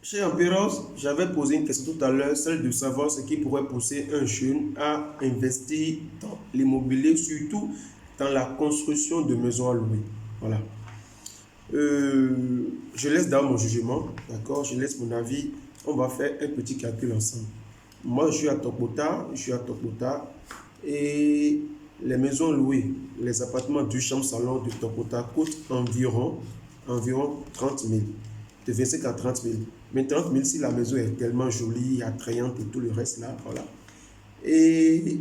Chez Emperos, j'avais posé une question tout à l'heure, celle de savoir ce qui pourrait pousser un jeune à investir dans l'immobilier, surtout dans la construction de maisons à louer. Voilà. Je laisse dans mon jugement, d'accord? Je laisse mon avis. On va faire un petit calcul ensemble. Moi, je suis à Tokota et les maisons louées, les appartements du chambre salon de Tokota coûtent environ 30 000, de 25 à 30 000. Mais 30 000 si la maison est tellement jolie, attrayante et tout le reste là, voilà. Et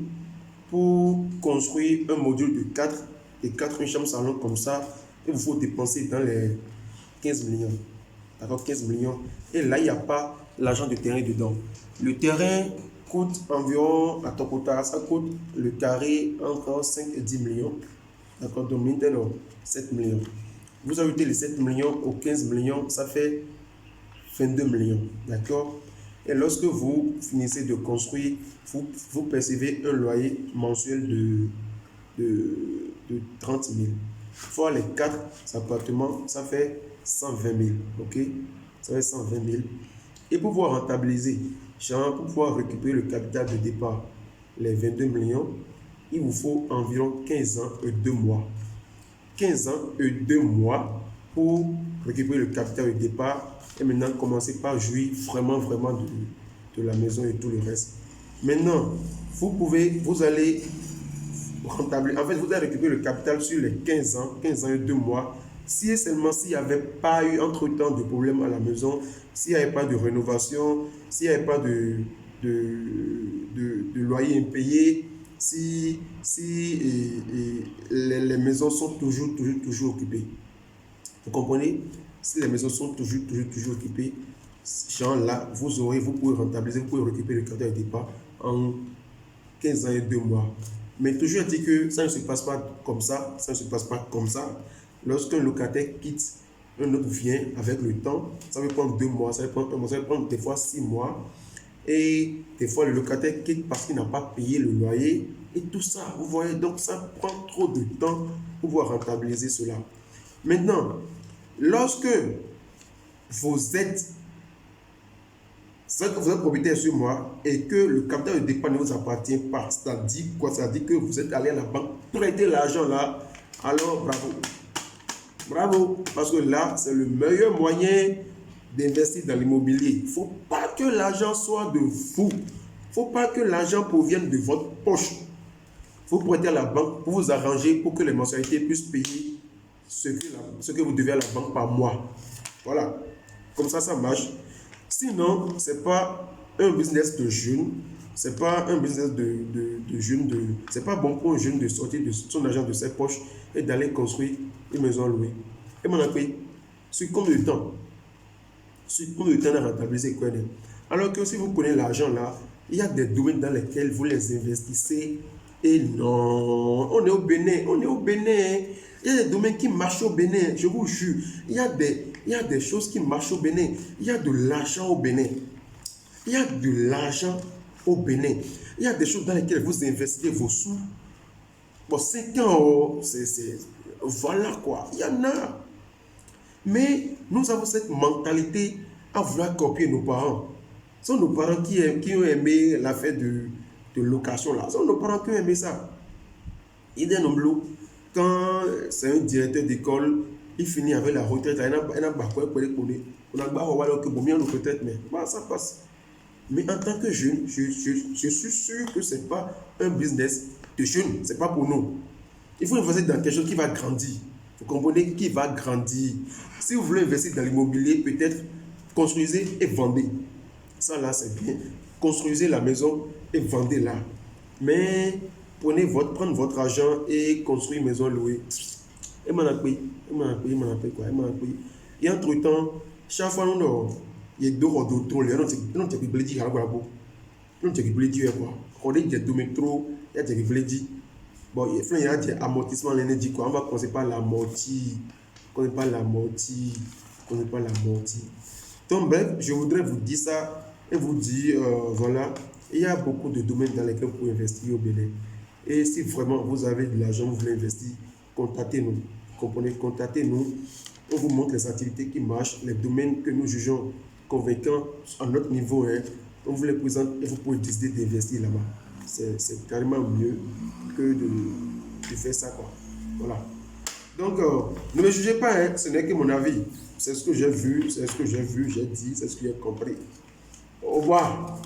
pour construire un module de 4 chambres salon comme ça, il vous faut dépenser dans les 15 millions. D'accord, 15 millions. Et là, il n'y a pas l'argent de terrain dedans. Le terrain coûte environ, à Tokota, ça coûte le carré entre 5 et 10 millions. D'accord, donc maintenant, 7 millions. Vous ajoutez les 7 millions aux 15 millions, ça fait 22 millions. D'accord. Et lorsque vous finissez de construire, vous percevez un loyer mensuel de 30 000. Fois les 4 appartements, ça fait 120 000. OK? Ça fait 120 000. Et pour pouvoir rentabiliser, genre pour pouvoir récupérer le capital de départ, les 22 millions, il vous faut environ 15 ans et 2 mois. 15 ans et 2 mois pour récupérer le capital de départ et maintenant commencer par jouir vraiment de la maison et tout le reste. Maintenant, vous allez rentabiliser, en fait, vous allez récupérer le capital sur les 15 ans et 2 mois. Si et seulement s'il n'y avait pas eu entre-temps de problème à la maison, s'il n'y avait pas de rénovation, s'il n'y avait pas de loyer impayé, si les maisons sont toujours occupées. Vous comprenez? Si les maisons sont toujours occupées, genre là, vous pouvez rentabiliser, vous pouvez récupérer le capital de départ en 15 ans et 2 mois. Mais toujours dit que ça ne se passe pas comme ça, ça ne se passe pas comme ça. Lorsqu'un locataire quitte, un autre vient avec le temps, ça peut prendre 2 mois, ça peut prendre 1 mois, ça peut prendre des fois 6 mois. Et des fois, le locataire quitte parce qu'il n'a pas payé le loyer. Et tout ça, vous voyez, donc ça prend trop de temps pour pouvoir rentabiliser cela. Maintenant, lorsque vous êtes que vous êtes propriétaire sur moi et que le capital de départ ne vous appartient pas, c'est-à-dire quoi? C'est-à-dire que vous êtes allé à la banque prêter l'argent là, alors bravo. Bravo, parce que là, c'est le meilleur moyen d'investir dans l'immobilier. Il ne faut pas que l'argent soit de vous. Il ne faut pas que l'argent provienne de votre poche. Il faut prêter à la banque pour vous arranger pour que les mensualités puissent payer ce que vous devez à la banque par mois. Voilà. Comme ça marche. Sinon, ce n'est pas un business de jeune. C'est pas un business de jeune. C'est pas bon pour un jeune de sortir de son argent de ses poches et d'aller construire une maison louée. Et mon appris, sur combien de temps? Sur combien de temps de rentabiliser quoi? Alors que si vous prenez l'argent là, il y a des domaines dans lesquels vous les investissez et non, on est au Bénin, on est au Bénin. Il y a des domaines qui marchent au Bénin, je vous jure. Il y a des choses qui marchent au Bénin. Il y a de l'argent au Bénin. Il y a de l'argent au Bénin. Il y a des choses dans lesquelles vous investissez vos sous. Bon, 5 ans, voilà quoi. Il y en a. Mais nous avons cette mentalité à vouloir copier nos parents. Ce sont nos parents qui ont aimé l'affaire de location là. Ce sont nos parents qui ont aimé ça. Il est nombreux. Quand c'est un directeur d'école, il finit avec la retraite. Il n'a pas quoi pour les connaître. On a pas que bon bien retraite, mais ça passe. Mais en tant que jeune, je suis sûr que ce n'est pas un business de jeune. Ce n'est pas pour nous. Il faut investir dans quelque chose qui va grandir. Vous comprenez? Qui va grandir. Si vous voulez investir dans l'immobilier, peut-être construisez et vendez. Ça là, c'est bien. Construisez la maison et vendez-la. Mais prenez prendre votre argent et construire une maison louée. Et m'en a pris. Quoi. Et entre-temps, chaque fois, il y a deux rodotons. Non, tu peux dire quoi. Non, tu peux dire quoi. On dit qu'il y a deux métros. Il y a des gens bon, il y a des amortissements, l'énergie, quoi. On va commencer par l'amorti. On ne connaît pas l'amorti. On ne connaît pas l'amorti. Donc, bref, je voudrais vous dire ça et vous dire, voilà, il y a beaucoup de domaines dans lesquels vous pouvez investir au Bénin. Et si vraiment vous avez de l'argent, vous voulez investir, contactez-nous. Comprenez, contactez-nous. On vous montre les activités qui marchent, les domaines que nous jugeons convaincant à notre niveau, hein, on vous les présente et vous pouvez décider d'investir là-bas. C'est carrément mieux que de faire ça, quoi. Voilà. Donc, ne me jugez pas, hein, ce n'est que mon avis. C'est ce que j'ai vu, c'est ce que j'ai vu, j'ai dit, c'est ce que j'ai compris. Au revoir.